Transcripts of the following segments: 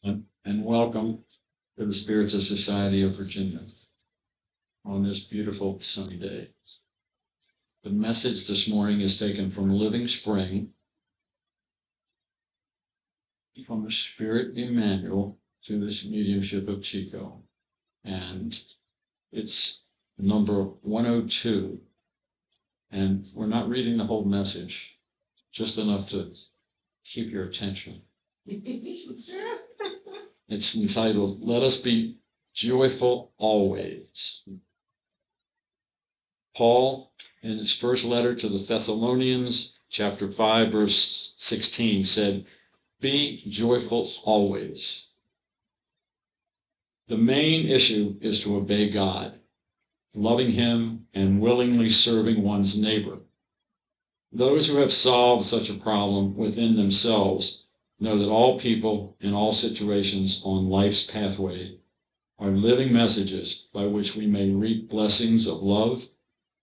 And welcome to the Spiritus Society of Virginia on this beautiful sunny day. The message this morning is taken from Living Spring, from the Spirit Emmanuel through this mediumship of Chico. And it's number 102. And we're not reading the whole message, just enough to keep your attention. It's entitled, Let Us Be Joyful Always. Paul, in his first letter to the Thessalonians, chapter 5, verse 16, said, Be joyful always. The main issue is to obey God, loving Him and willingly serving one's neighbor. Those who have solved such a problem within themselves know that all people in all situations on life's pathway are living messages by which we may reap blessings of love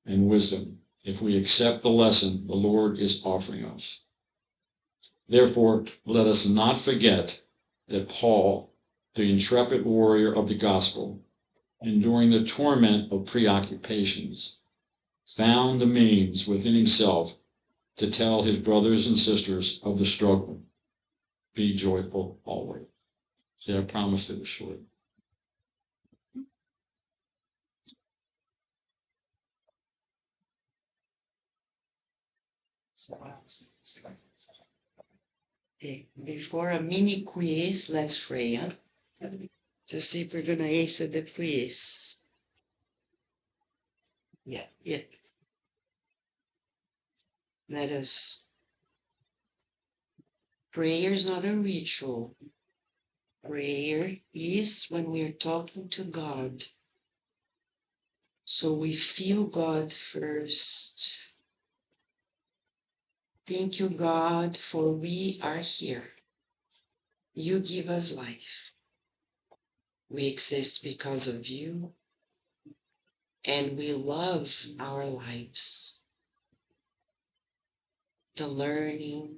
and wisdom if we accept the lesson the Lord is offering us. Therefore, let us not forget that Paul, the intrepid warrior of the gospel, enduring the torment of preoccupations, found the means within himself to tell his brothers and sisters of the struggle. Be joyful always. See, I promised it was short. Okay, before a mini quiz, let's pray, huh? To see if we're going to answer the quiz. Yeah. Let us. Prayer is not a ritual. Prayer is when we're talking to God. So we feel God first. Thank you, God, for we are here. You give us life. We exist because of you, and we love our lives. The learning,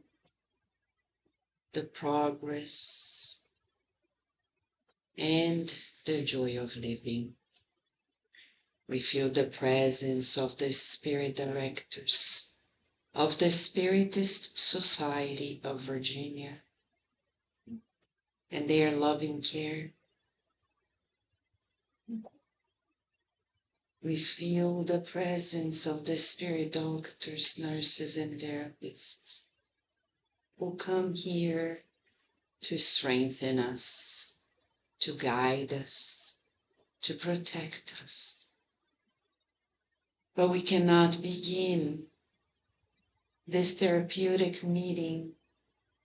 the progress, and the joy of living. We feel the presence of the spirit directors of the Spiritist Society of Virginia and their loving care. We feel the presence of the spirit doctors, nurses, and therapists who come here to strengthen us, to guide us, to protect us. But we cannot begin this therapeutic meeting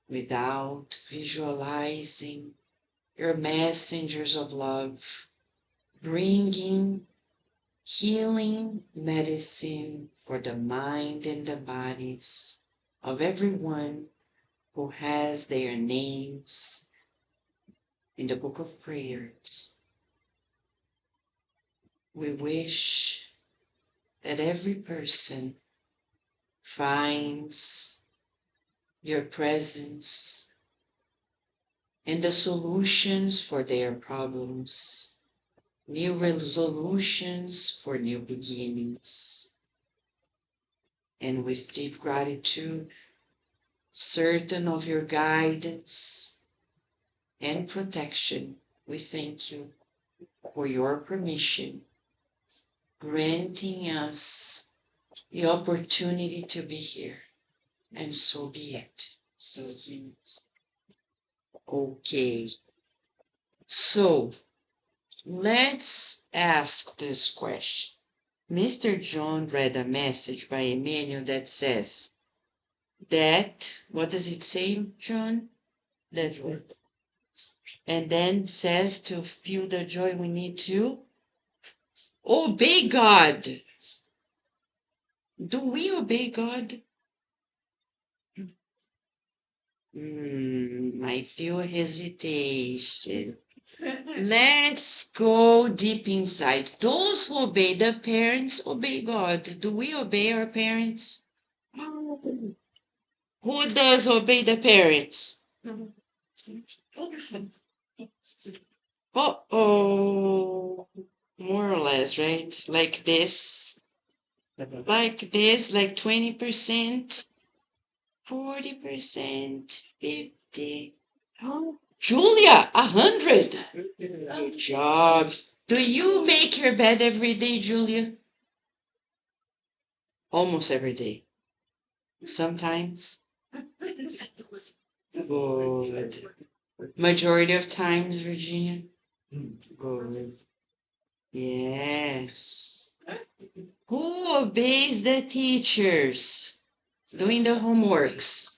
without visualizing your messengers of love, bringing healing medicine for the mind and the bodies of everyone who has their names in the book of prayers. We wish that every person finds your presence and the solutions for their problems, new resolutions for new beginnings. And with deep gratitude, certain of your guidance and protection, we thank you for your permission, granting us the opportunity to be here. And so be it. So be it. Okay. So, let's ask this question. Mr. John read a message by Emmanuel that says that, what does it say, John? That, and then says to feel the joy we need to obey God. Do we obey God? I feel hesitation. Let's go deep inside. Those who obey the parents obey God. Do we obey our parents? Who does obey the parents? Uh-oh. More or less, right? Like this. Like this, like 20%, 40%, 50. Oh, Julia, 100. Good job. Do you make your bed every day, Julia? Almost every day. Sometimes. Good. Majority of times, Virginia? Good. Yes. Who obeys the teachers doing the homeworks?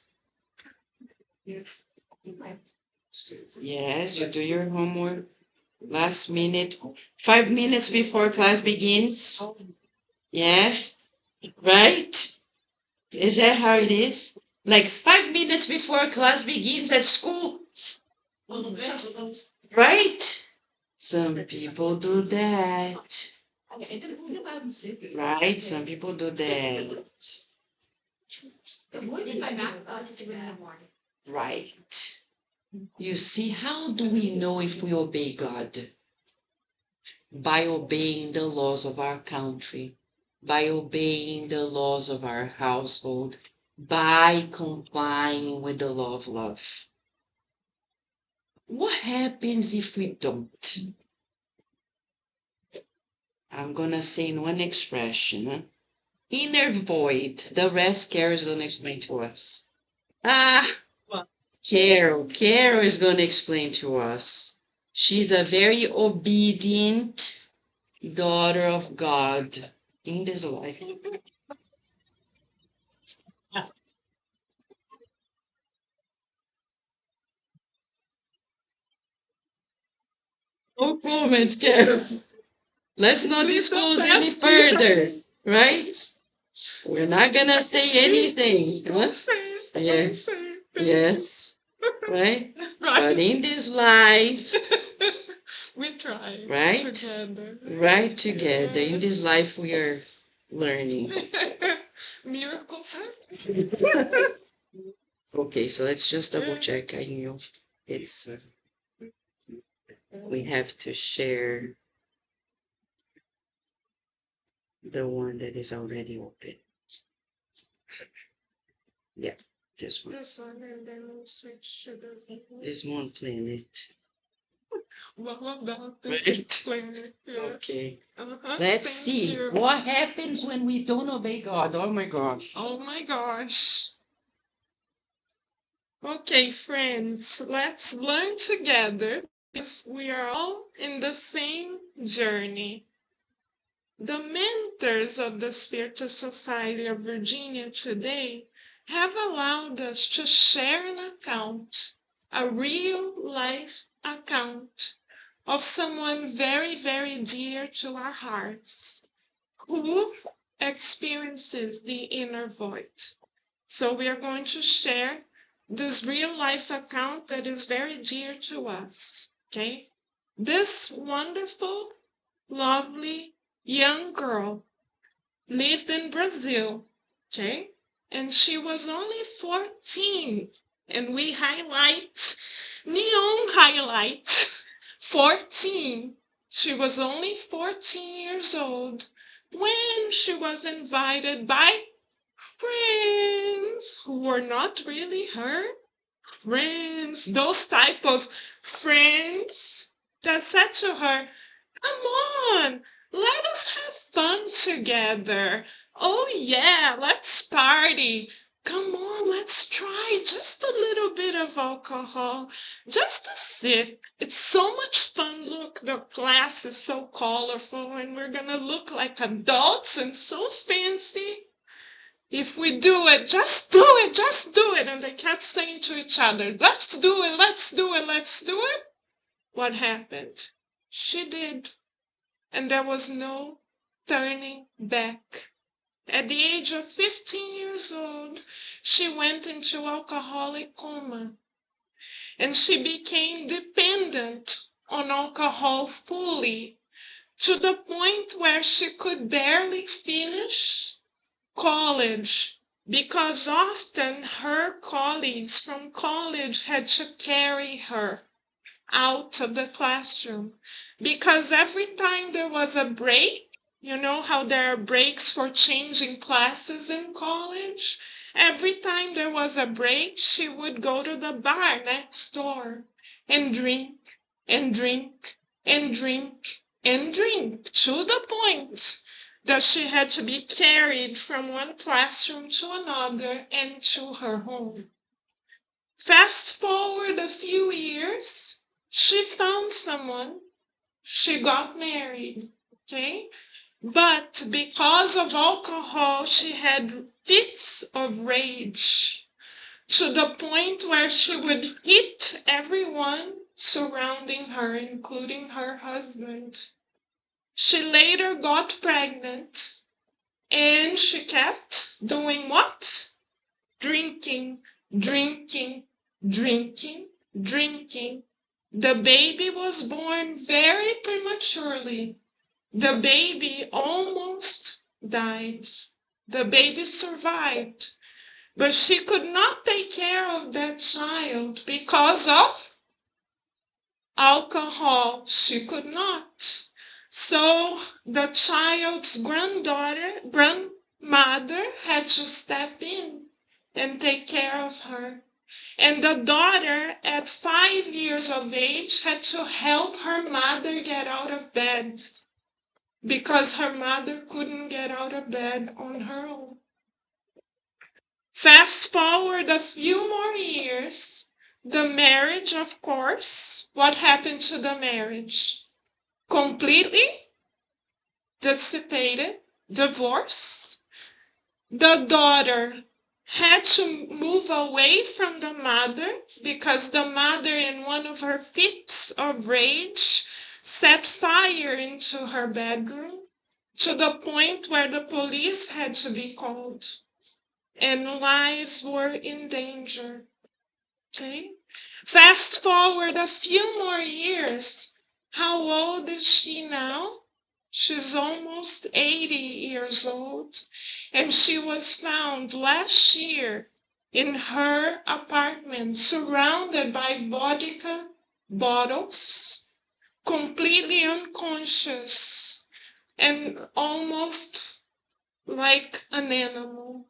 Yes, you do your homework last minute, 5 minutes before class begins. Yes, right? Is that how it is? Like 5 minutes before class begins at school? Right? Some people do that. Right? Some people do that. Right. You see, how do we know if we obey God? By obeying the laws of our country, by obeying the laws of our household, by complying with the law of love. What happens if we don't? I'm gonna say in one expression, inner void. The rest Carol is gonna explain to us. Carol is gonna explain to us. She's a very obedient daughter of God in this life. No comments, Carol. Let's not disclose any further, right? We're not gonna say anything. Huh? Yes, yes, right? But in this life, we try. Right? Together. Right together. In this life, we are learning. Miracles happen. Okay, so let's just double check. I know it's we have to share the one that is already open. Yeah, this one. This one, and then we'll switch to the This one planet. What about this Right. planet? Yes. Okay. Uh-huh. Let's Thank see you. what happens when we don't obey God. Oh my gosh. Oh my gosh. Okay, friends, let's learn together because we are all in the same journey. The mentors of the Spiritual Society of Virginia today have allowed us to share an account, a real life account of someone very, very dear to our hearts who experiences the inner void. So we are going to share this real life account that is very dear to us. Okay? This wonderful, lovely young girl lived in Brazil. Okay? And she was only 14. And we highlight, neon highlight, 14. She was only 14 years old when she was invited by friends who were not really her friends, those type of friends that said to her, come on, let us have fun together. Oh yeah, let's party. Come on, let's try just a little bit of alcohol, just a sip. It's so much fun. Look, the class is so colorful and we're gonna look like adults and so fancy. If we do it, just do it, just do it. And they kept saying to each other, let's do it, let's do it, let's do it. What happened? She did. And there was no turning back. At the age of 15 years old, she went into alcoholic coma. And she became dependent on alcohol fully, to the point where she could barely finish college, because often her colleagues from college had to carry her out of the classroom, because every time there was a break, you know how there are breaks for changing classes in college? Every time there was a break, she would go to the bar next door and drink and drink and drink and drink, to the point that she had to be carried from one classroom to another and to her home. Fast forward a few years, she found someone, she got married, okay? But because of alcohol, she had fits of rage, to the point where she would hit everyone surrounding her, including her husband. She later got pregnant, and she kept doing what? Drinking, drinking, drinking, drinking. The baby was born very prematurely. The baby almost died. The baby survived, but she could not take care of that child because of alcohol. She could not. So the child's grandmother had to step in and take care of her. And the daughter, at 5 years of age, had to help her mother get out of bed because her mother couldn't get out of bed on her own. Fast forward a few more years, the marriage, of course, what happened to the marriage? Completely dissipated, divorce. The daughter had to move away from the mother because the mother, in one of her fits of rage, set fire into her bedroom, to the point where the police had to be called and lives were in danger. Okay? Fast forward a few more years. How old is she now? She's almost 80 years old, and she was found last year in her apartment surrounded by vodka bottles, completely unconscious and almost like an animal.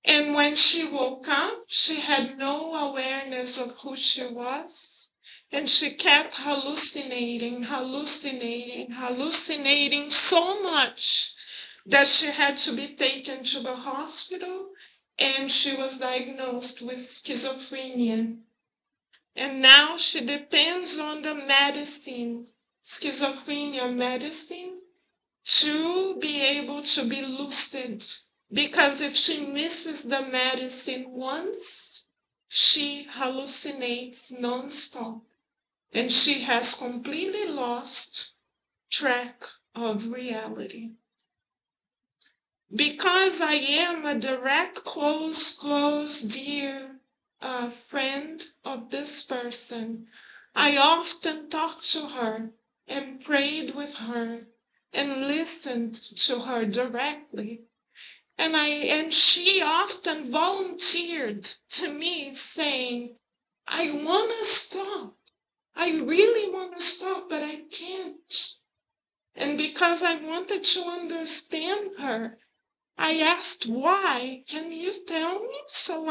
And when she woke up, she had no awareness of who she was. And she kept hallucinating so much that she had to be taken to the hospital, and she was diagnosed with schizophrenia. And now she depends on the medicine, schizophrenia medicine, to be able to be lucid. Because if she misses the medicine once, she hallucinates nonstop. And she has completely lost track of reality. Because I am a direct, close, dear friend of this person, I often talked to her and prayed with her and listened to her directly. And she often volunteered to me saying, I want to stop. I really want to stop, but I can't. And because I wanted to understand her, I asked, why? Can you tell me so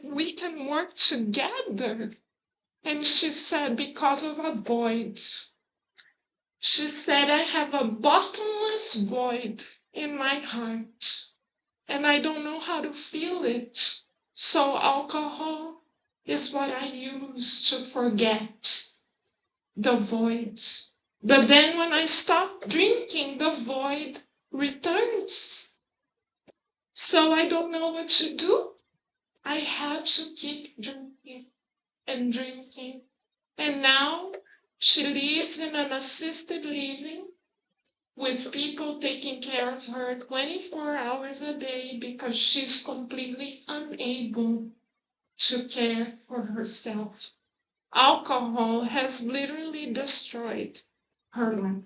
we can work together? And she said, because of a void. She said, I have a bottomless void in my heart, and I don't know how to feel it. So alcohol is what I use to forget the void. But then when I stop drinking, the void returns. So I don't know what to do. I have to keep drinking and drinking. And now she lives in an assisted living with people taking care of her 24 hours a day because she's completely unable to care for herself. Alcohol has literally destroyed her life.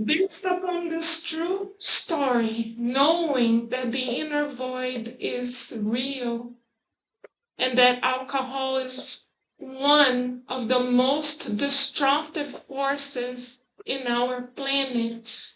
Based upon this true story, knowing that the inner void is real and that alcohol is one of the most destructive forces in our planet,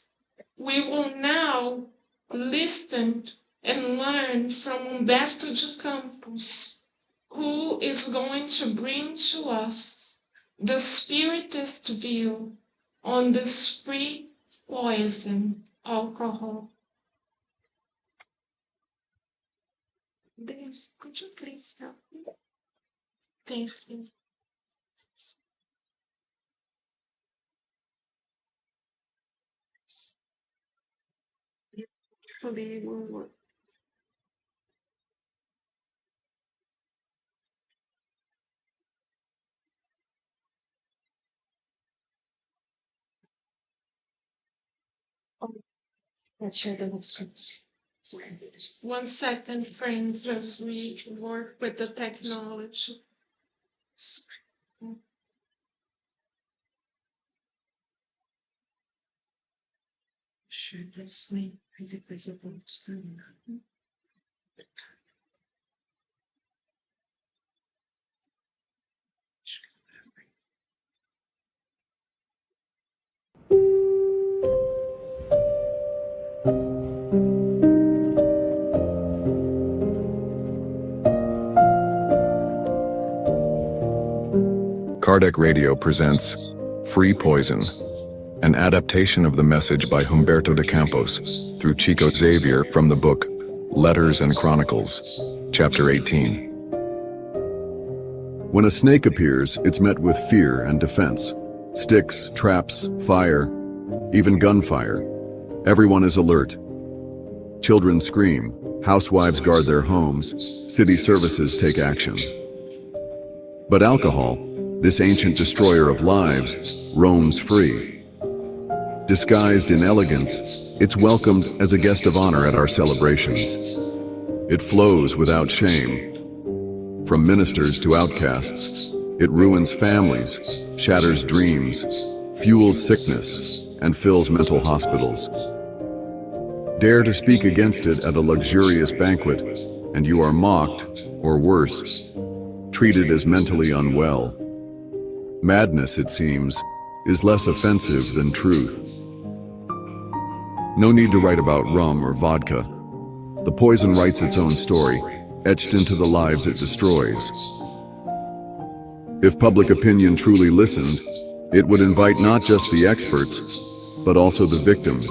we will now listen and learn from Humberto de Campos, who is going to bring to us the spiritist view on this free poison, alcohol. Denise, could you please help me? Thank you. Hopefully it will work. Oh, let's share the screens. 1 second, friends, as we work with the technology. Share this way. Is it visible screen? Kardec Radio presents Free Poison, an adaptation of the message by Humberto de Campos through Chico Xavier from the book Letters and Chronicles, Chapter 18. When a snake appears, it's met with fear and defense. Sticks, traps, fire, even gunfire. Everyone is alert. Children scream, housewives guard their homes, city services take action. But alcohol, this ancient destroyer of lives, roams free. Disguised in elegance, it's welcomed as a guest of honor at our celebrations. It flows without shame. From ministers to outcasts, it ruins families, shatters dreams, fuels sickness, and fills mental hospitals. Dare to speak against it at a luxurious banquet, and you are mocked, or worse, treated as mentally unwell. Madness, it seems, is less offensive than truth. No need to write about rum or vodka. The poison writes its own story, etched into the lives it destroys. If public opinion truly listened, it would invite not just the experts, but also the victims.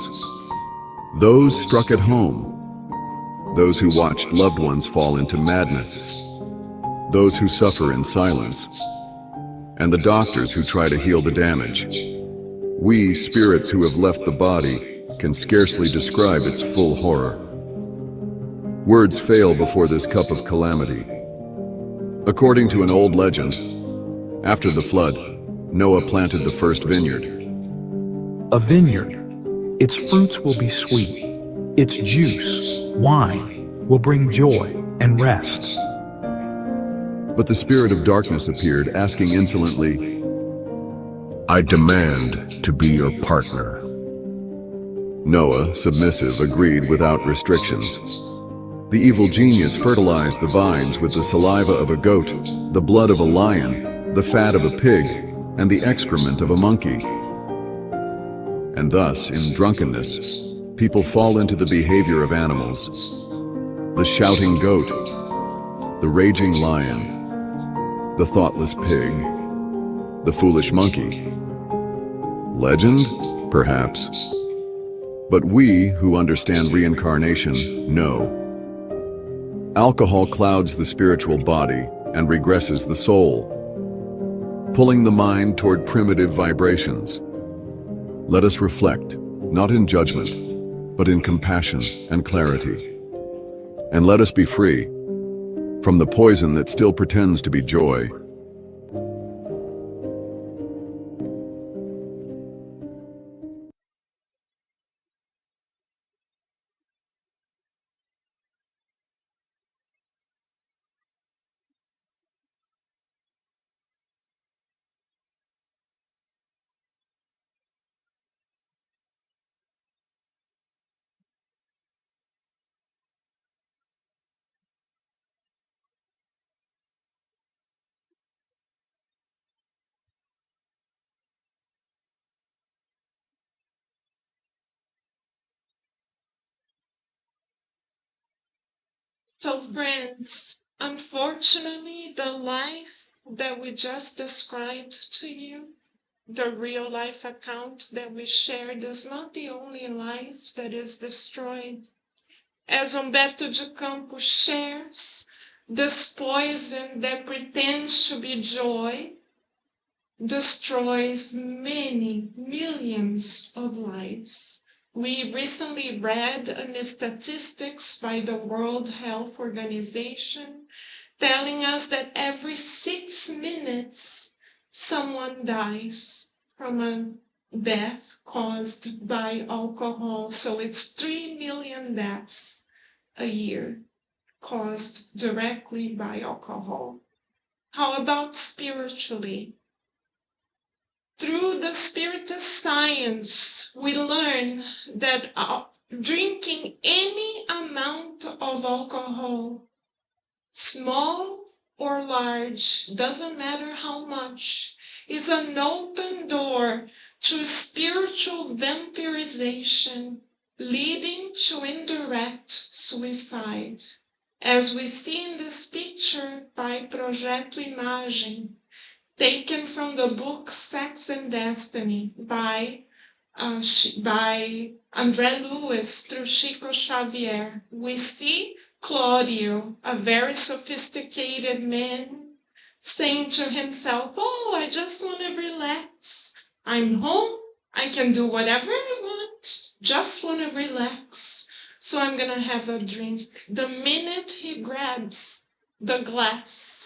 Those struck at home, those who watched loved ones fall into madness, those who suffer in silence, and the doctors who try to heal the damage. We, spirits who have left the body, can scarcely describe its full horror. Words fail before this cup of calamity. According to an old legend, after the flood, Noah planted the first vineyard. A vineyard. Its fruits will be sweet. Its juice, wine, will bring joy and rest. But the spirit of darkness appeared, asking insolently, "I demand to be your partner." Noah, submissive, agreed without restrictions. The evil genius fertilized the vines with the saliva of a goat, the blood of a lion, the fat of a pig, and the excrement of a monkey. And thus, in drunkenness, people fall into the behavior of animals. The shouting goat, the raging lion, the thoughtless pig, the foolish monkey. Legend? Perhaps. But we, who understand reincarnation, know. Alcohol clouds the spiritual body and regresses the soul, pulling the mind toward primitive vibrations. Let us reflect, not in judgment, but in compassion and clarity. And let us be free from the poison that still pretends to be joy. So friends, unfortunately, the life that we just described to you, the real life account that we shared, is not the only life that is destroyed. As Humberto de Campos shares, this poison that pretends to be joy destroys many millions of lives. We recently read statistics by the World Health Organization telling us that every 6 minutes someone dies from a death caused by alcohol. So it's 3 million deaths a year caused directly by alcohol. How about spiritually? Through the spiritist science, we learn that drinking any amount of alcohol, small or large, doesn't matter how much, is an open door to spiritual vampirization, leading to indirect suicide. As we see in this picture by Projeto Imagem, taken from the book Sex and Destiny by André Luiz through Chico Xavier, we see Claudio, a very sophisticated man, saying to himself, "Oh, I just want to relax. I'm home. I can do whatever I want. Just want to relax. So I'm going to have a drink." The minute he grabs the glass,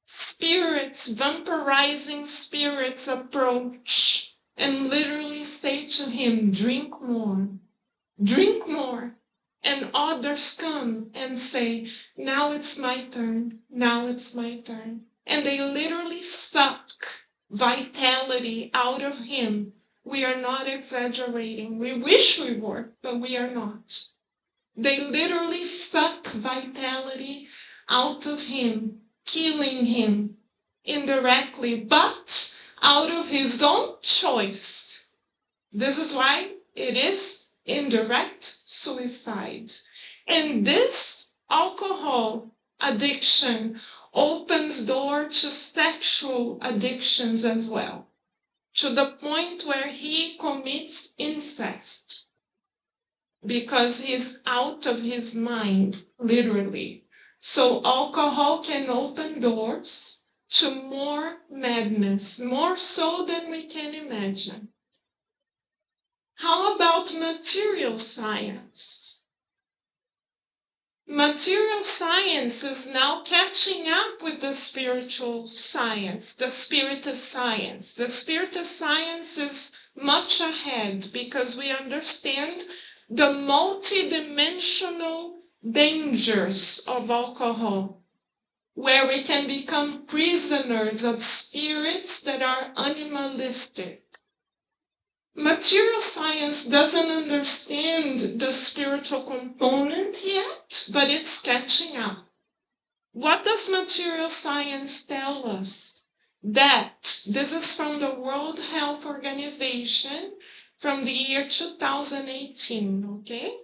spirits, vampirizing spirits approach and literally say to him, "Drink more, drink more." And others come and say, "Now it's my turn, now it's my turn." And they literally suck vitality out of him. We are not exaggerating. We wish we were, but we are not. They literally suck vitality out of him, killing him indirectly, but out of his own choice. This is why it is indirect suicide. And this alcohol addiction opens door to sexual addictions as well, to the point where he commits incest because he's out of his mind, literally. So alcohol can open doors to more madness, more so than we can imagine. How about material science? Material science is now catching up with the spiritual science, the spiritist science. The spiritist science is much ahead because we understand the multidimensional dangers of alcohol, where we can become prisoners of spirits that are animalistic. Material science doesn't understand the spiritual component yet, but it's catching up. What does material science tell us? That, this is from the World Health Organization from the year 2018, okay?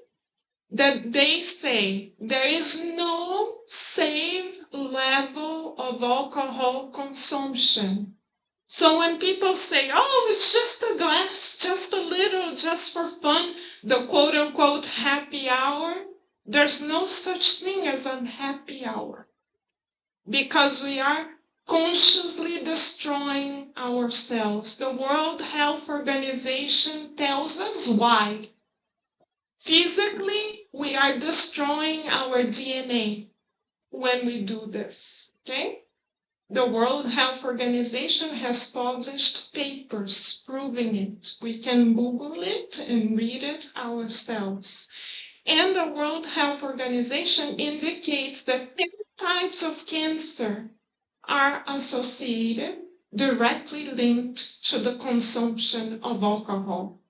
That they say there is no safe level of alcohol consumption. So when people say, "Oh, it's just a glass, just a little, just for fun," the quote-unquote happy hour, there's no such thing as a happy hour, because we are consciously destroying ourselves. The World Health Organization tells us why. Physically, we are destroying our DNA when we do this, okay? The World Health Organization has published papers proving it. We can Google it and read it ourselves. And the World Health Organization indicates that 10 types of cancer are associated, directly linked to the consumption of alcohol.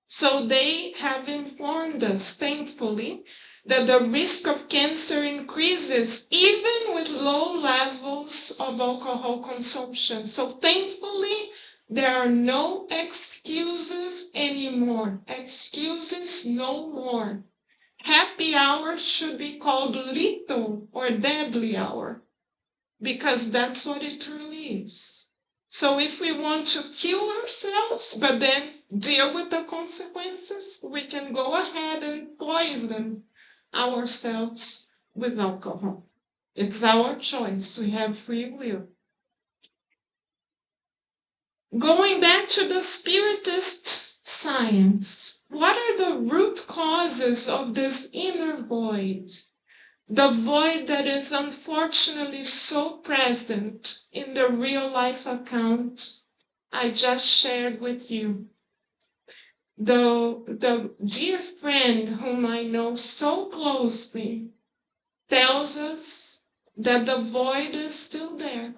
So they have informed us, thankfully, that the risk of cancer increases even with low levels of alcohol consumption. So thankfully, there are no excuses anymore. Excuses no more. happy hour should be called lethal or deadly hour, because that's what it truly is. So if we want to kill ourselves, but then deal with the consequences, we can go ahead and poison ourselves with alcohol. It's our choice. We have free will. Going back to the Spiritist science, what are the root causes of this inner void? The void that is unfortunately so present in the real life account I just shared with you. The dear friend whom I know so closely tells us that the void is still there.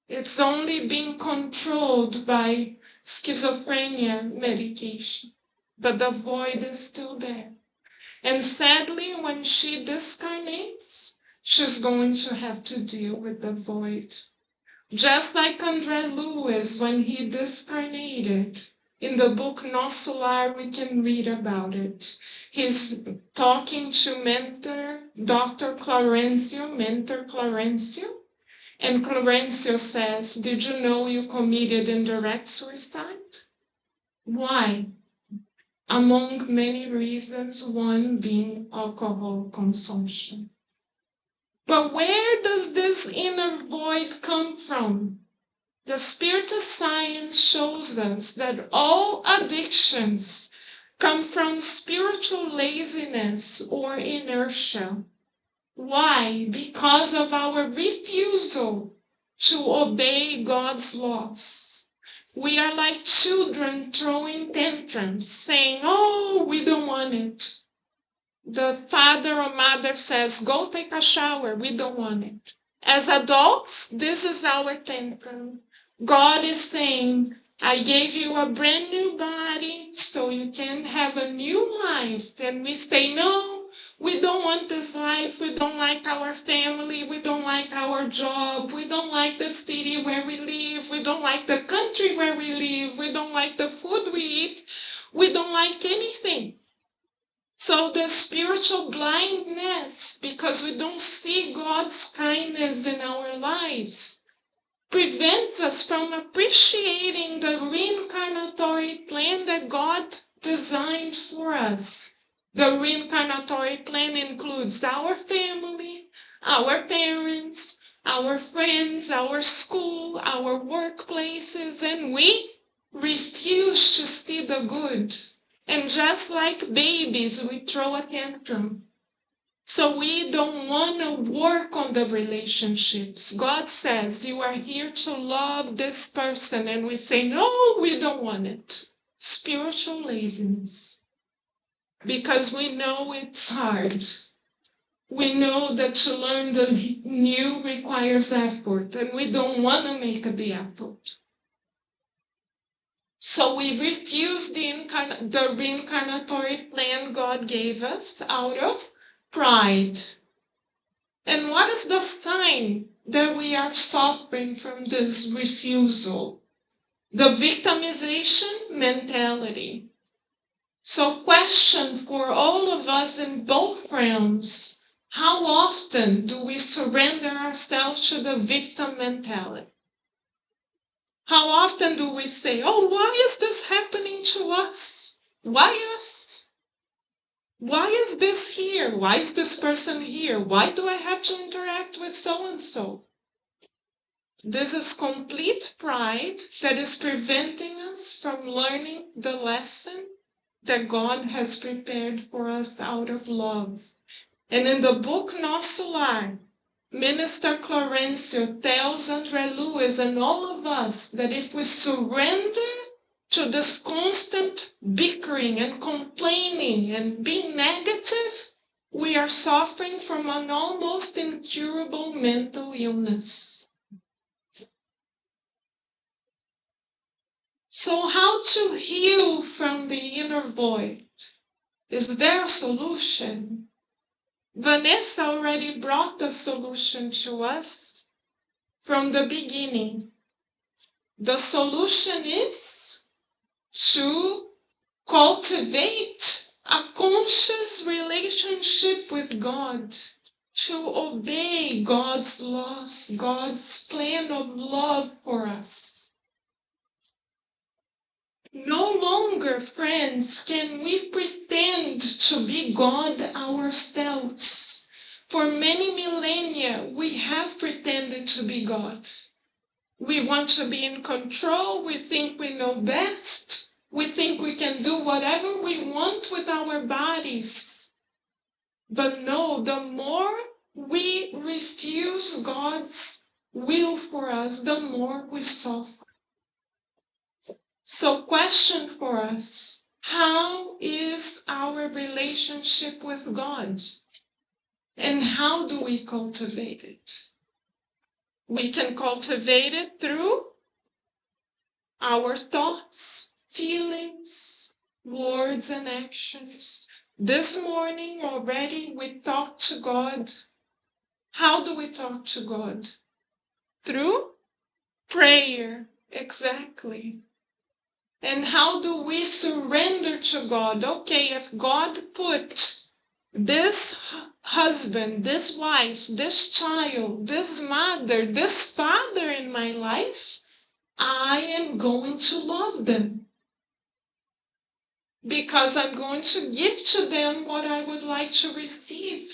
It's only being controlled by schizophrenia medication, but the void is still there. And sadly, when she discarnates, she's going to have to deal with the void. Just like André Lewis, when he discarnated, in the book Nosso Lar, we can read about it. He's talking to mentor Mentor Clarencio, and Clarencio says, "Did you know you committed indirect suicide?" Why? Among many reasons, one being alcohol consumption. But where does this inner void come from? The Spiritist science shows us that all addictions come from spiritual laziness or inertia. Why? Because of our refusal to obey God's laws. We are like children throwing tantrums, saying, "Oh, we don't want it." The father or mother says, "Go take a shower." We don't want it. As adults, this is our tantrum. God is saying, "I gave you a brand new body so you can have a new life." And we say, "No, we don't want this life. We don't like our family. We don't like our job. We don't like the city where we live. We don't like the country where we live. We don't like the food we eat. We don't like anything." So the spiritual blindness, because we don't see God's kindness in our lives, prevents us from appreciating the reincarnatory plan that God designed for us. The reincarnatory plan includes our family, our parents, our friends, our school, our workplaces, and we refuse to see the good. And just like babies, we throw a tantrum. So we don't want to work on the relationships. God says, "You are here to love this person." And we say, "No, we don't want it." Spiritual laziness. Because we know it's hard. We know that to learn the new requires effort, and we don't want to make the effort. So we refuse the reincarnatory plan God gave us out of pride. And what is the sign that we are suffering from this refusal? The victimization mentality. So question for all of us in both realms: how often do we surrender ourselves to the victim mentality? How often do we say, "Oh, why is this happening to us? Why us? Why is this here? Why is this person here? Why do I have to interact with so-and-so?" This is complete pride that is preventing us from learning the lesson that God has prepared for us out of love. And in the book Nosso Lar, Minister Clarencio tells André Lewis and all of us that if we surrender to this constant bickering and complaining and being negative, we are suffering from an almost incurable mental illness. So how to heal from the inner void? Is there a solution? Vanessa already brought the solution to us from the beginning. The solution is to cultivate a conscious relationship with God, to obey God's laws, God's plan of love for us. No longer, friends, can we pretend to be God ourselves. For many millennia, we have pretended to be God. We want to be in control. We think we know best. We think we can do whatever we want with our bodies. But no, the more we refuse God's will for us, the more we suffer. So, question for us: how is our relationship with God? And how do we cultivate it? We can cultivate it through our thoughts, feelings, words, and actions. This morning already we talked to God. How do we talk to God? Through prayer, exactly. And how do we surrender to God? Okay, if God put this husband, this wife, this child, this mother, this father in my life, I am going to love them. Because I'm going to give to them what I would like to receive.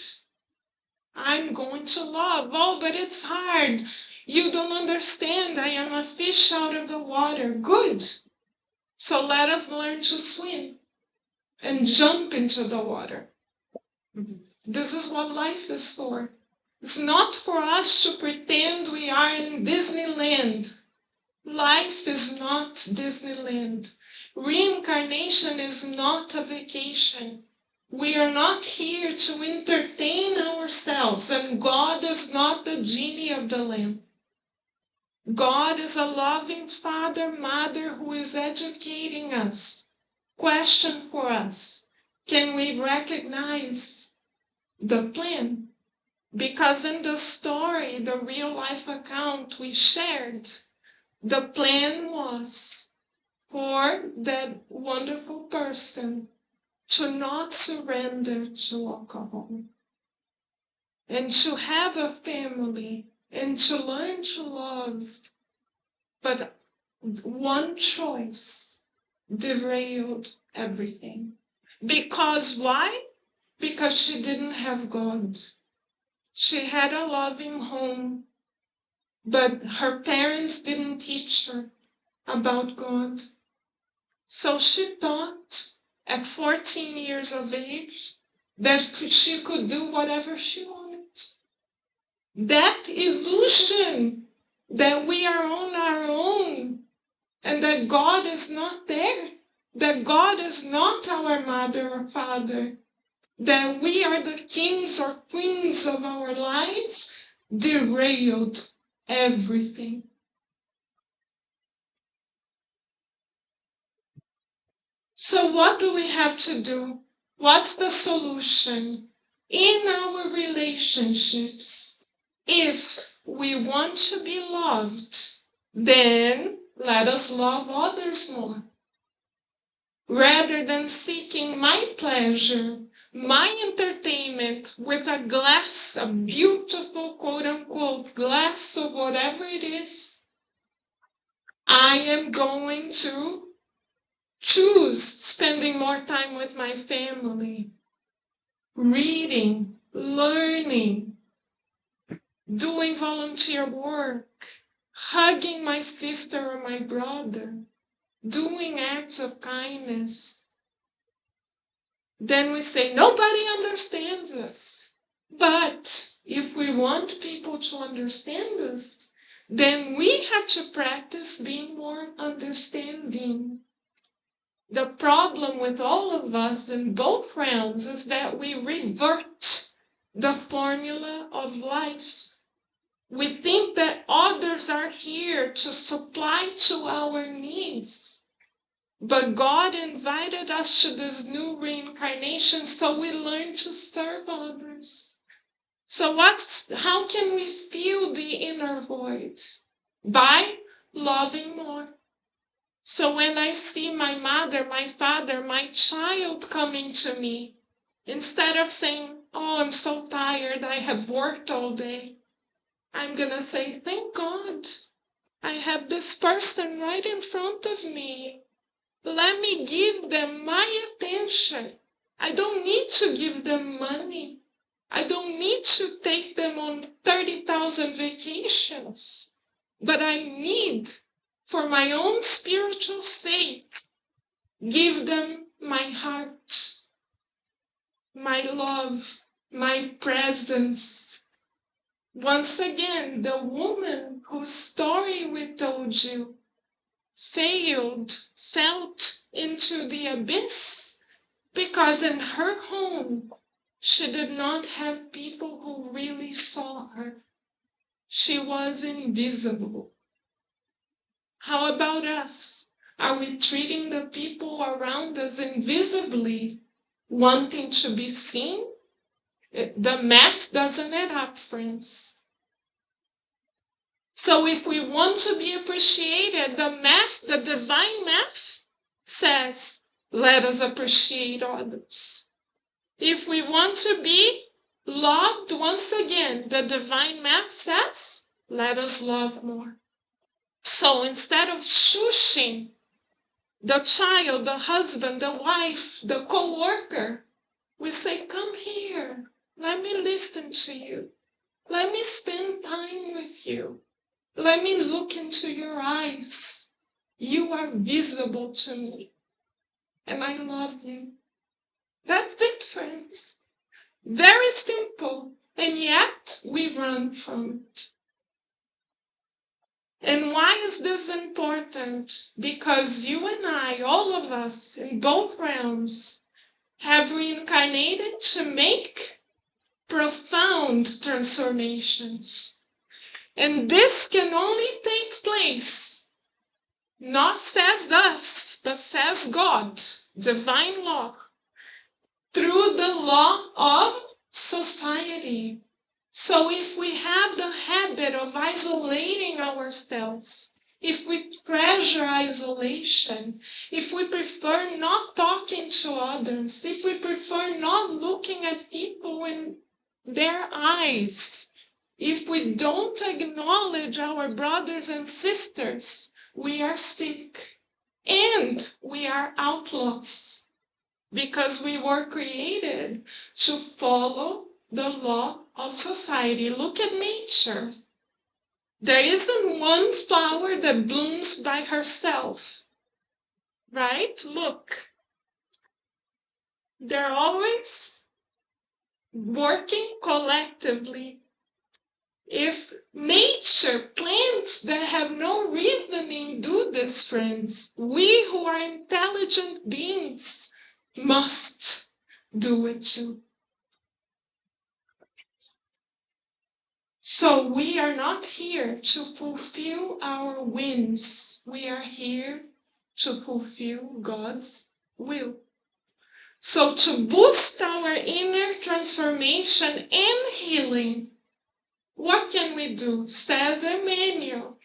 I'm going to love. Oh, but it's hard. You don't understand. I am a fish out of the water. Good. So let us learn to swim and jump into the water. This is what life is for. It's not for us to pretend we are in Disneyland. Life is not Disneyland. Reincarnation is not a vacation. We are not here to entertain ourselves, and God is not the genie of the lamp. God is a loving father, mother who is educating us. Question for us: can we recognize the plan? Because in the story, the real life account we shared, the plan was for that wonderful person to not surrender to alcohol and to have a family and to learn to love. But one choice derailed everything. Because why? Because she didn't have God. She had a loving home, but her parents didn't teach her about God. So she thought at 14 years of age that she could do whatever she wanted. That illusion that we are on our own and that God is not there, that God is not our mother or father, that we are the kings or queens of our lives, derailed everything. So what do we have to do? What's the solution in our relationships? If we want to be loved, then let us love others more. Rather than seeking my pleasure, my entertainment with a glass, a beautiful quote-unquote glass of whatever it is, I am going to choose spending more time with my family, reading, learning, doing volunteer work, hugging my sister or my brother, doing acts of kindness. Then we say, nobody understands us. But if we want people to understand us, then we have to practice being more understanding. The problem with all of us in both realms is that we revert the formula of life. We think that others are here to supply to our needs. But God invited us to this new reincarnation so we learn to serve others. So how can we fill the inner void? By loving more. So when I see my mother, my father, my child coming to me, instead of saying, oh, I'm so tired, I have worked all day, I'm going to say, thank God, I have this person right in front of me. Let me give them my attention. I don't need to give them money. I don't need to take them on 30,000 vacations. But I need, for my own spiritual sake, give them my heart, my love, my presence. Once again, the woman whose story we told you fell into the abyss because in her home she did not have people who really saw her. She was invisible. How about us? Are we treating the people around us invisibly, wanting to be seen? The math doesn't add up, friends. So if we want to be appreciated, the divine math says, let us appreciate others. If we want to be loved, once again, the divine math says, let us love more. So instead of shushing the child, the husband, the wife, the co-worker, we say, come here, let me listen to you. Let me spend time with you. Let me look into your eyes. You are visible to me, and I love you. That's it, friends. Very simple, and yet we run from it. And why is this important? Because you and I, all of us, in both realms, have reincarnated to make profound transformations. And this can only take place, not says us, but says God, divine law, through the law of society. So if we have the habit of isolating ourselves, if we treasure isolation, if we prefer not talking to others, if we prefer not looking at people in their eyes, if we don't acknowledge our brothers and sisters, we are sick and we are outlaws because we were created to follow the law of society. Look at nature. There isn't one flower that blooms by herself, right? Look, they're always working collectively. If nature, plants that have no reasoning do this, friends, we who are intelligent beings must do it too. So we are not here to fulfill our whims. We are here to fulfill God's will. So to boost our inner transformation and healing, what can we do? Says Emmanuel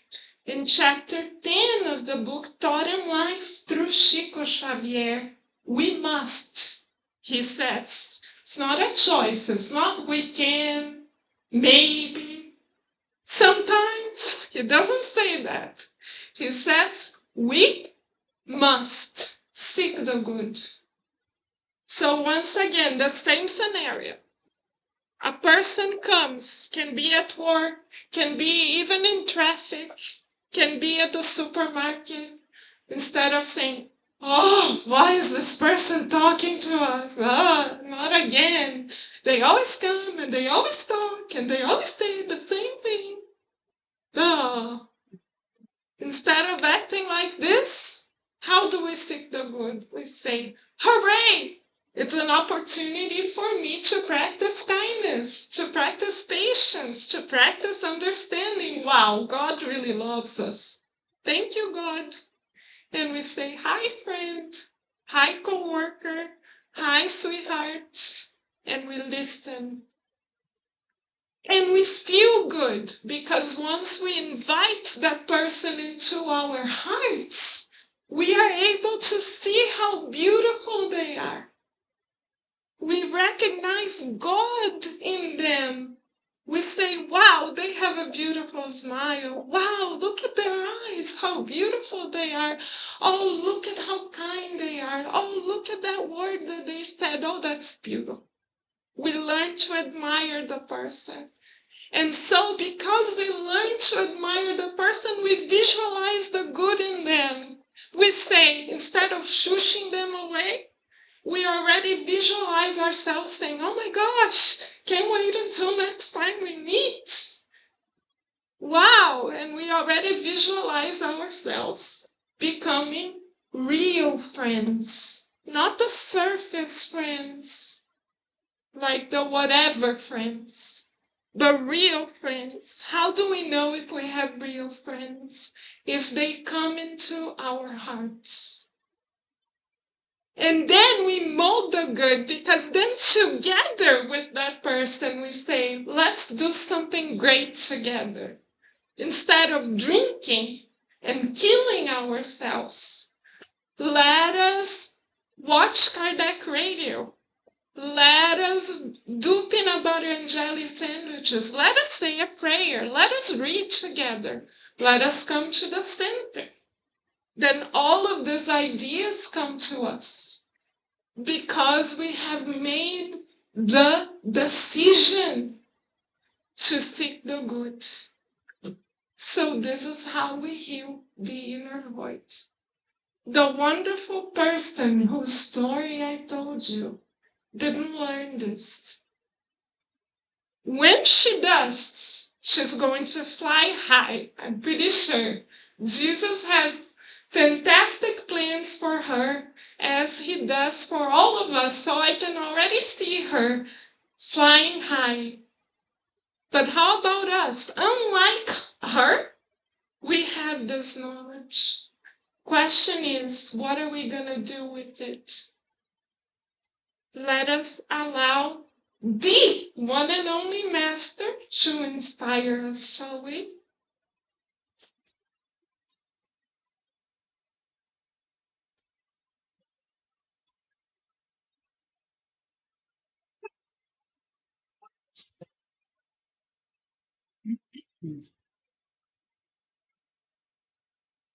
in chapter 10 of the book Taught in Life through Chico Xavier. We must, he says. It's not a choice. It's not we can, maybe. Sometimes he doesn't say that. He says we must seek the good. So once again, the same scenario. A person comes, can be at work, can be even in traffic, can be at the supermarket. Instead of saying, oh, why is this person talking to us? Not again. They always come and they always talk and they always say the same thing. Instead of acting like this, how do we seek the good? We say, hooray! It's an opportunity for me to practice kindness, to practice patience, to practice understanding. Wow, God really loves us. Thank you, God. And we say, hi, friend. Hi, coworker. Hi, sweetheart. And we listen. And we feel good because once we invite that person into our hearts, we are able to see how beautiful they are. We recognize God in them. We say, wow, they have a beautiful smile. Wow, look at their eyes, how beautiful they are. Oh, look at how kind they are. Oh, look at that word that they said. Oh, that's beautiful. We learn to admire the person. And so because we learn to admire the person, we visualize the good in them. We say, instead of shushing them away, we already visualize ourselves saying, oh my gosh, can't wait until next time we meet. Wow, and we already visualize ourselves becoming real friends, not the surface friends, like the whatever friends, but real friends. How do we know if we have real friends? If they come into our hearts. And then we mold the good, because then together with that person we say, let's do something great together. Instead of drinking and killing ourselves, let us watch Kardec radio. Let us do peanut butter and jelly sandwiches. Let us say a prayer. Let us read together. Let us come to the center. Then all of these ideas come to us. Because we have made the decision to seek the good. So this is how we heal the inner void. The wonderful person whose story I told you didn't learn this. When she does, she's going to fly high. I'm pretty sure. Jesus has fantastic plans for her, as he does for all of us. So I can already see her flying high. But how about us? Unlike her, we have this knowledge. Question is, what are we going to do with it? Let us allow the one and only Master to inspire us, shall we?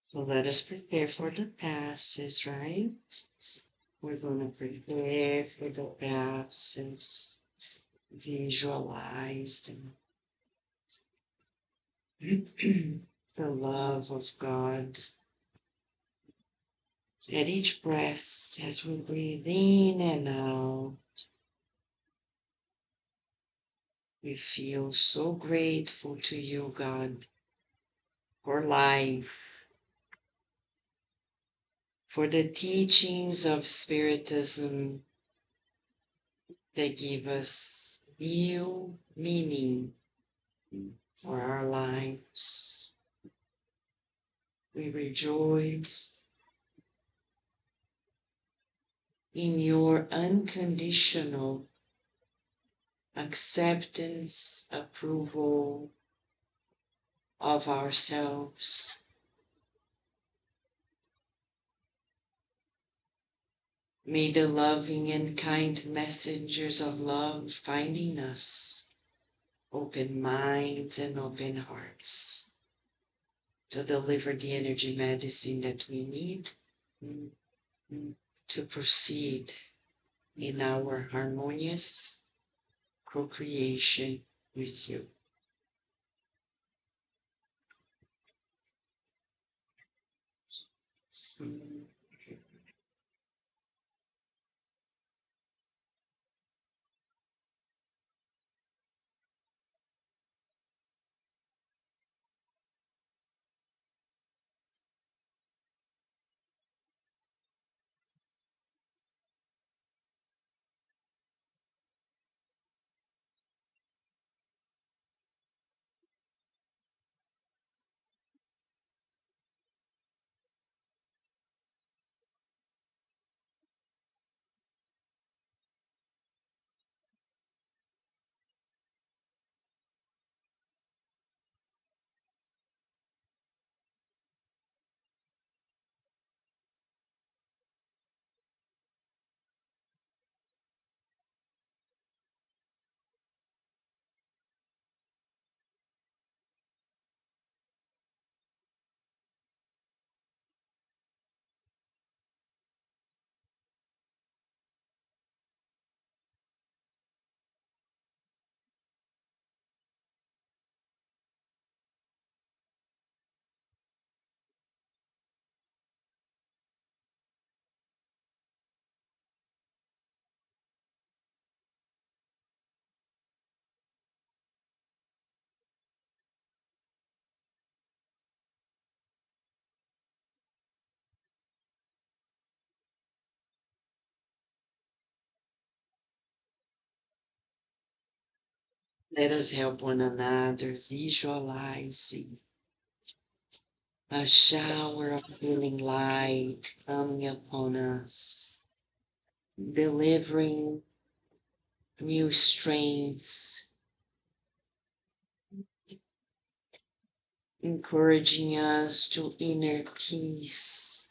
So let us prepare for the passes, right? We're going to prepare for the passes, visualize them. The love of God. At each breath, as we breathe in and out, we feel so grateful to you, God, for life, for the teachings of Spiritism that give us new meaning for our lives. We rejoice in your unconditional acceptance, approval of ourselves. May the loving and kind messengers of love finding us open minds and open hearts to deliver the energy medicine that we need to proceed in our harmonious co-creation with you. Let us help one another visualizing a shower of healing light coming upon us, delivering new strength, encouraging us to inner peace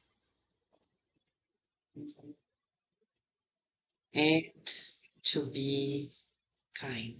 and to be kind.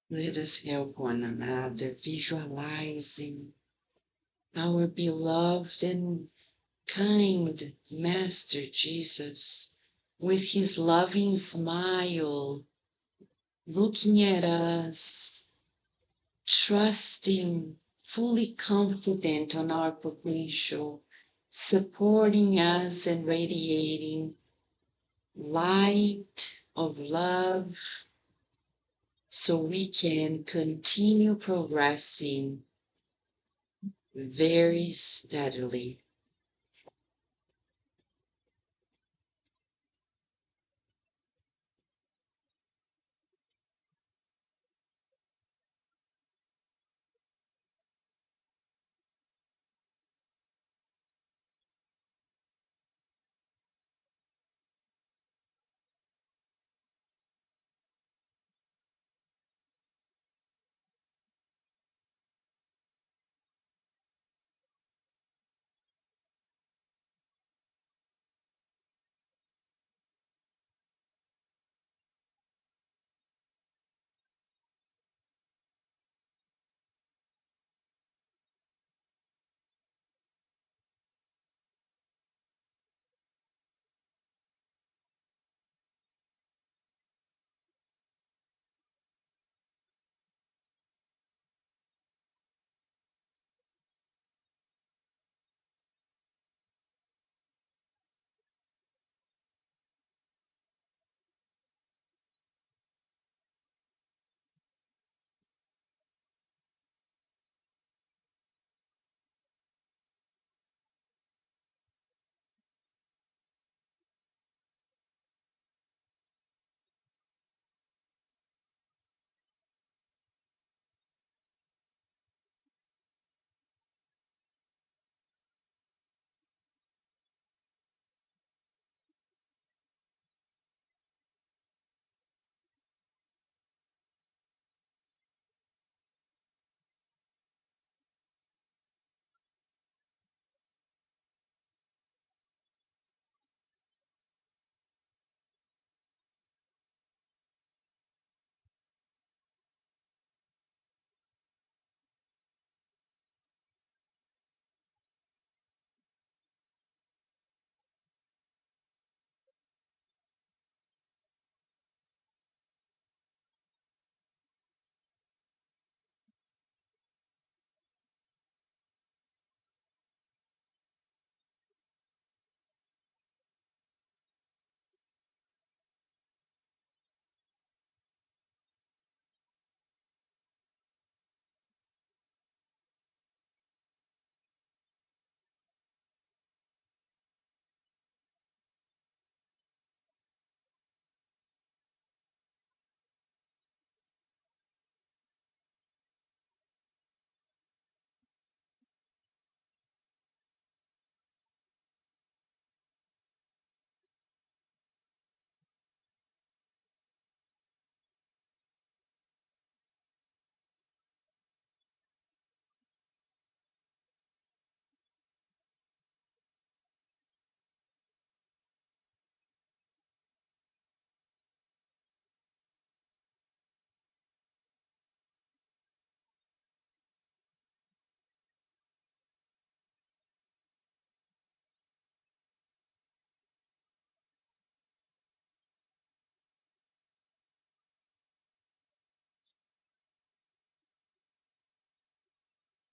Let us help one another visualizing our beloved and kind Master Jesus with his loving smile looking at us, trusting, fully confident on our potential, supporting us and radiating light of love so we can continue progressing very steadily.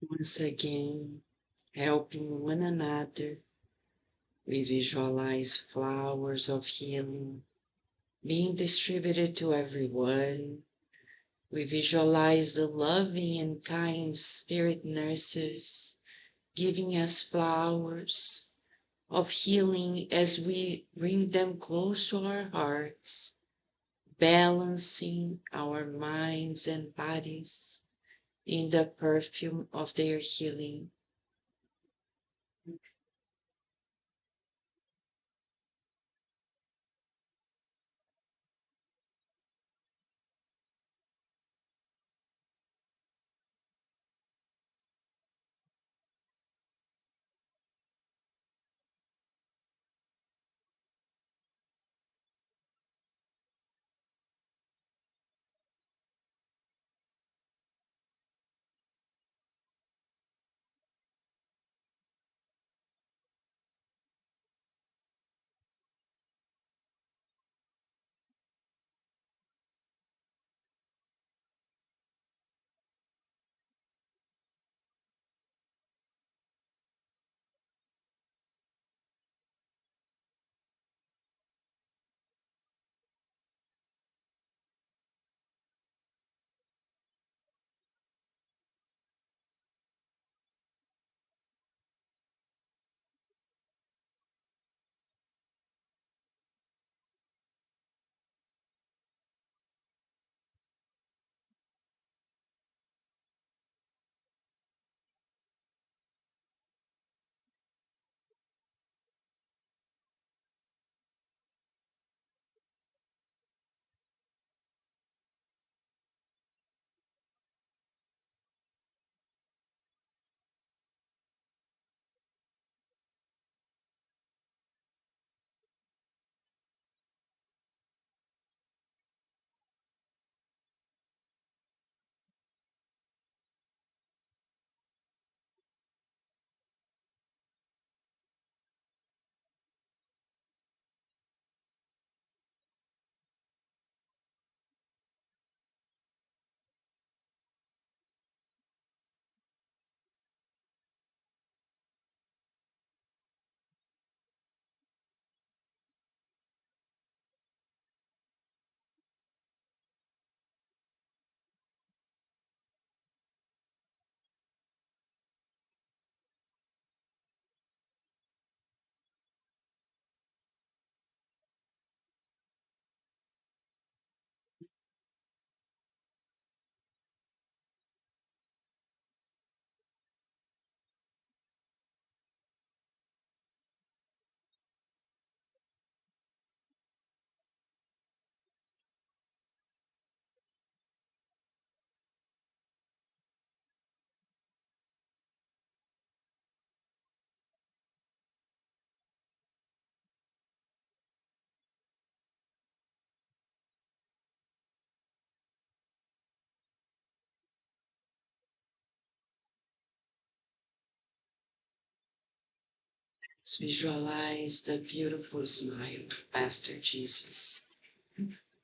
Once again, helping one another, we visualize flowers of healing being distributed to everyone. We visualize the loving and kind spirit nurses giving us flowers of healing as we bring them close to our hearts, balancing our minds and bodies in the perfume of their healing. Let's visualize the beautiful smile of Master Jesus,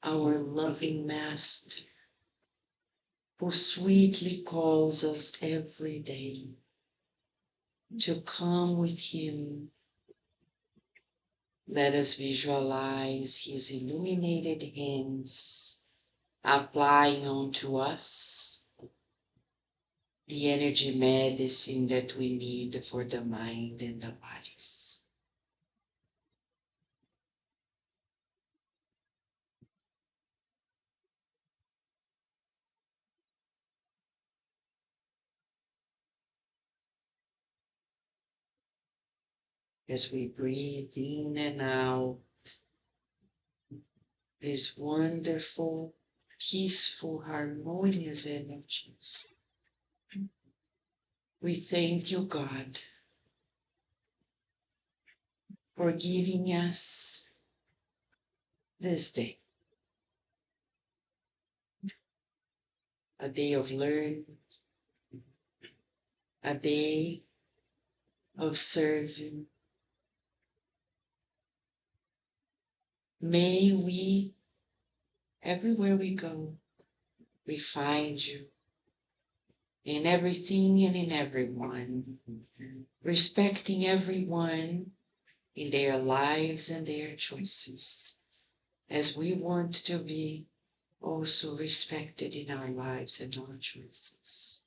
our loving Master, who sweetly calls us every day to come with Him. Let us visualize His illuminated hands applying onto us the energy medicine that we need for the mind and the bodies. As we breathe in and out these wonderful, peaceful, harmonious energies, we thank you, God, for giving us this day, a day of learning, a day of serving. May we, everywhere we go, we find you in everything and in everyone, respecting everyone in their lives and their choices, as we want to be also respected in our lives and our choices.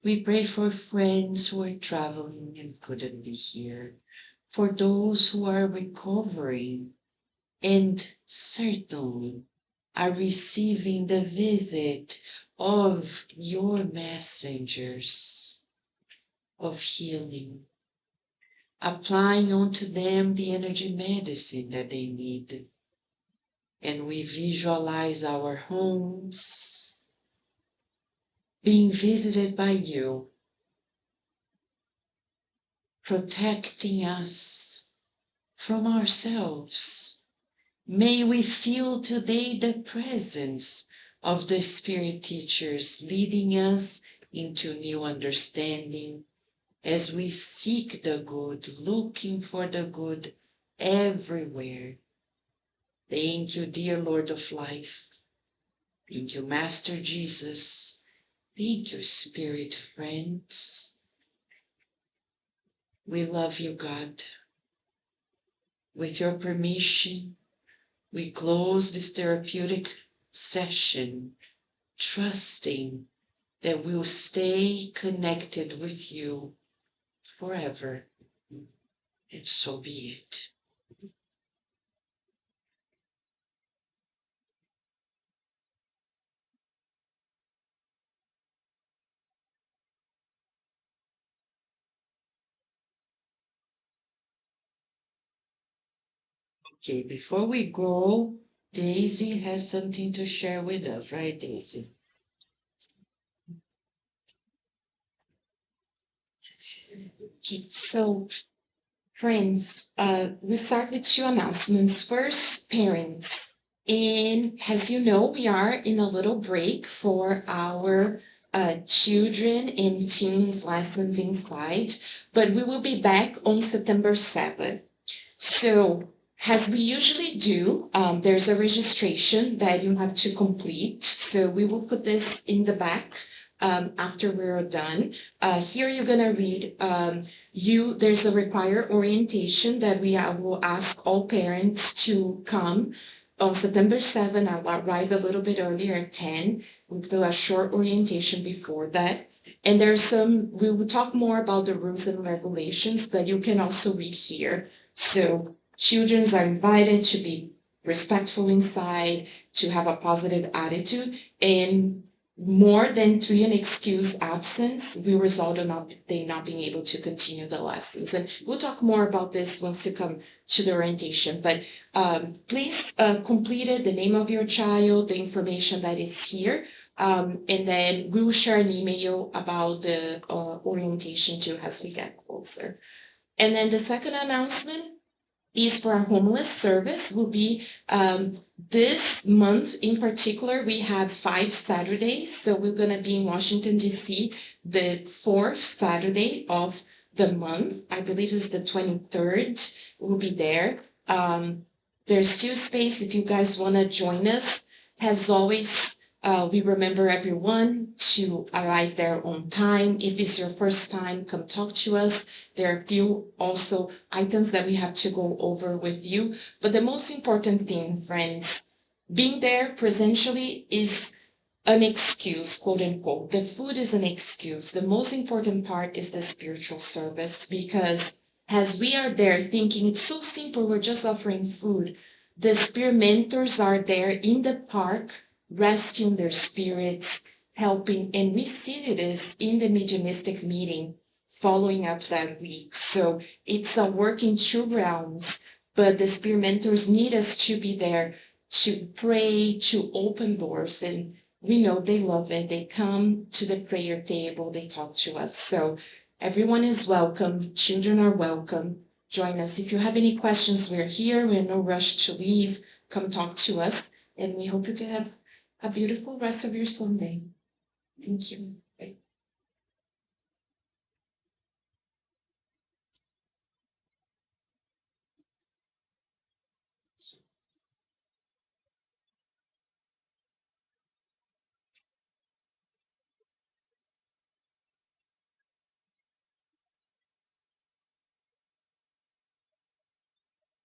We pray for friends who are traveling and couldn't be here, for those who are recovering and certainly are receiving the visit of your messengers of healing, applying onto them the energy medicine that they need. And we visualize our homes being visited by you, protecting us from ourselves. May we feel today the presence of the Spirit teachers leading us into new understanding as we seek the good, looking for the good everywhere. Thank you, dear Lord of life. Thank you, Master Jesus. Thank you, Spirit friends. We love you, God. With your permission, we close this therapeutic session, trusting that we'll stay connected with you forever. And so be it. Okay, before we go, Daisy has something to share with us, right, Daisy? Okay, so friends, we start with two announcements. First, parents. And as you know, we are in a little break for our children and teens lessons inside, but we will be back on September 7th. So as we usually do, there's a registration that you have to complete. So we will put this in the back after we're done. Here you're going to read, there's a required orientation that will ask all parents to come on September 7th. I'll arrive a little bit earlier at 10. We'll do a short orientation before that. And we will talk more about the rules and regulations, but you can also read here. So children are invited to be respectful inside, to have a positive attitude, and more than 3 unexcused absence will result in they not being able to continue the lessons. And we'll talk more about this once you come to the orientation. But please complete it, the name of your child, the information that is here. And then we will share an email about the orientation too as we get closer. And then the second announcement is for our homeless service will be this month in particular. We have 5 Saturdays. So we're going to be in Washington, D.C. the 4th Saturday of the month. I believe it's the 23rd. We'll be there. There's still space if you guys want to join us. As always, we remember everyone to arrive there on time. If it's your first time, come talk to us. There are a few also items that we have to go over with you. But the most important thing, friends, being there presentially is an excuse, quote unquote. The food is an excuse. The most important part is the spiritual service, because as we are there thinking it's so simple, we're just offering food, the spirit mentors are there in the park rescuing their spirits, helping, and we see this in the mediumistic meeting following up that week. So it's a work in 2 realms, but the spirit mentors need us to be there to pray, to open doors, and we know they love it. They come to the prayer table, they talk to us. So everyone is welcome, children are welcome. Join us. If you have any questions, we're here. We're in no rush to leave. Come talk to us, and we hope you can have a beautiful rest of your Sunday. Thank you.